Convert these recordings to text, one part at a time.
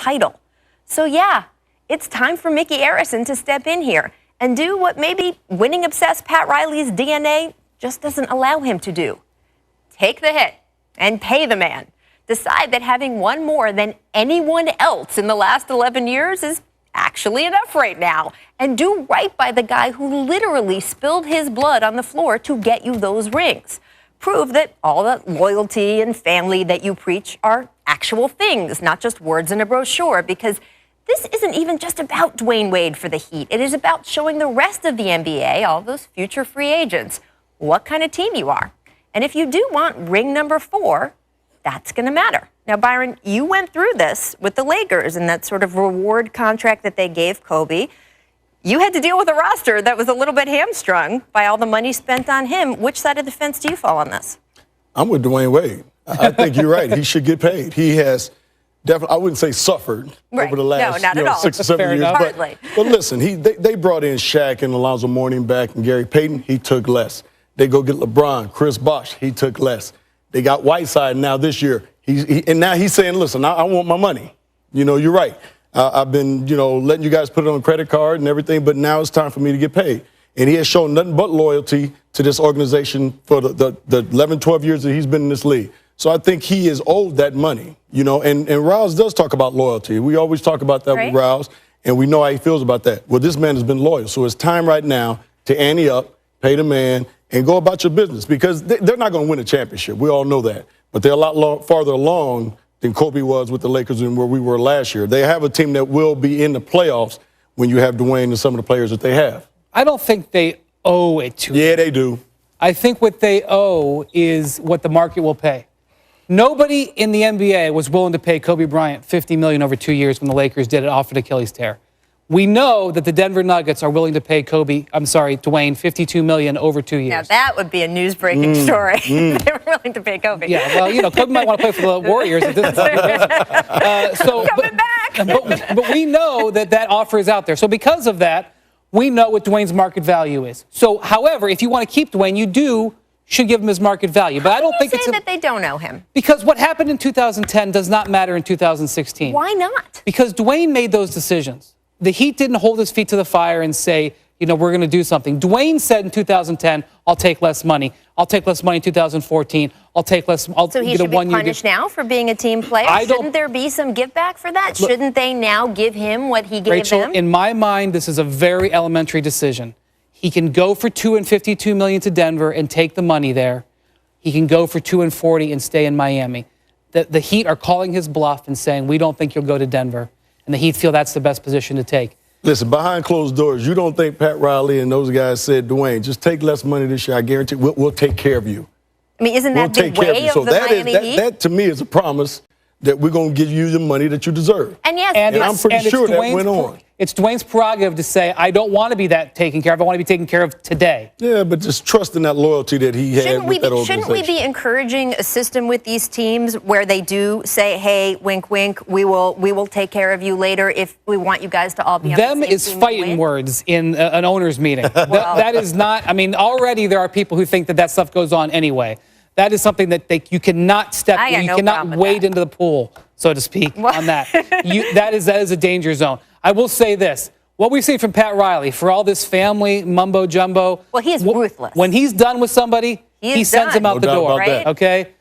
title. So yeah, it's time for Micky Arison to step in here and do what maybe winning-obsessed Pat Riley's DNA just doesn't allow him to do. Take the hit and pay the man. Decide that having won more than anyone else in the last 11 years is actually enough right now. And do right by the guy who literally spilled his blood on the floor to get you those rings. Prove that all the loyalty and family that you preach are actual things, not just words in a brochure, because this isn't even just about Dwayne Wade for the Heat. It is about showing the rest of the NBA, all those future free agents, what kind of team you are. And if you do want ring number 4, that's going to matter. Now, Byron, you went through this with the Lakers and that sort of reward contract that they gave Kobe. You had to deal with a roster that was a little bit hamstrung by all the money spent on him. Which side of the fence do you fall on this? I'm with Dwayne Wade. I think you're right. He should get paid. He has definitely, I wouldn't say suffered over the last 6 or 7 years. But listen, they brought in Shaq and Alonzo Mourning back and Gary Payton. He took less. They go get LeBron, Chris Bosh. He took less. They got Whiteside now this year. And now he's saying, listen, I want my money. You're right. I've been, letting you guys put it on a credit card and everything, but now it's time for me to get paid. And he has shown nothing but loyalty to this organization for the 11, 12 years that he's been in this league. So I think he is owed that money, and Rouse does talk about loyalty. We always talk about that with Rouse, and we know how he feels about that. Well, this man has been loyal. So it's time right now to ante up, pay the man, and go about your business, because they're not going to win a championship. We all know that. But they're a lot farther along than Kobe was with the Lakers and where we were last year. They have a team that will be in the playoffs when you have Dwayne and some of the players that they have. I don't think they owe it to him. Yeah, they do. I think what they owe is what the market will pay. Nobody in the NBA was willing to pay Kobe Bryant $50 million over 2 years when the Lakers did it off an Achilles tear. We know that the Denver Nuggets are willing to pay Dwayne $52 million over 2 years. Now that would be a news-breaking story. They were willing to pay Kobe. Yeah, well, Kobe might want to play for the Warriors at this time. Coming back. But we know that offer is out there. So because of that, we know what Dwayne's market value is. So, however, if you want to keep Dwayne, you should give him his market value. But I don't think it's that they don't owe him. Because what happened in 2010 does not matter in 2016. Why not? Because Dwayne made those decisions. The Heat didn't hold his feet to the fire and say, we're going to do something. Dwayne said in 2010, I'll take less money. I'll take less money in 2014. I'll take less. So he should be punished now for being a team player? Shouldn't there be some give back for that? Shouldn't they now give him what he gave Rachel, them? In my mind, this is a very elementary decision. He can go for $2 and $52 million to Denver and take the money there. He can go for $2 and $40 and stay in Miami. The Heat are calling his bluff and saying, we don't think you'll go to Denver. And the Heat feel that's the best position to take. Listen, behind closed doors, you don't think Pat Riley and those guys said, Dwayne, just take less money this year. I guarantee we'll take care of you. I mean, isn't that the way of the Miami Heat? That, to me, is a promise that we're going to give you the money that you deserve. And yes, and I'm pretty sure that went on. It's Dwayne's prerogative to say, I don't want to be that taken care of. I want to be taken care of today. Yeah, but just trust in that loyalty that he had with that organization. Shouldn't we be encouraging a system with these teams where they do say, hey, wink, wink, we will take care of you later if we want you guys to all be on the same team? Them is fighting words in an owner's meeting. That is not, already there are people who think that stuff goes on anyway. That is something that you cannot step in. You cannot wade into the pool, so to speak, on that. That is a danger zone. I will say this. What we've seen from Pat Riley, for all this family mumbo-jumbo. Well, he is ruthless. When he's done with somebody, he sends him out the door, right? Okay?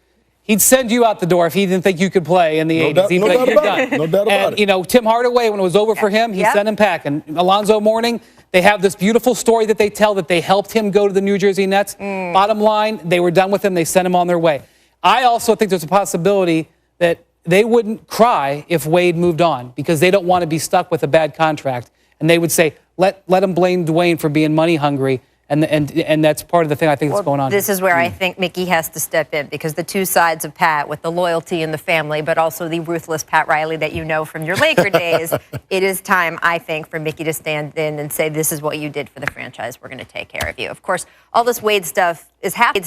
He'd send you out the door if he didn't think you could play in the 80s. No doubt about it. No doubt about it. Tim Hardaway, when it was over for him, he sent him packing. Alonzo Mourning, they have this beautiful story that they tell that they helped him go to the New Jersey Nets. Bottom line, they were done with him. They sent him on their way. I also think there's a possibility that they wouldn't cry if Wade moved on because they don't want to be stuck with a bad contract. And they would say, let him blame Dwayne for being money hungry. And that's part of the thing I think that's going on. This is where I think Mickey has to step in because the two sides of Pat with the loyalty and the family, but also the ruthless Pat Riley that you know from your Laker days, it is time, I think, for Mickey to stand in and say, this is what you did for the franchise. We're going to take care of you. Of course, all this Wade stuff is happening.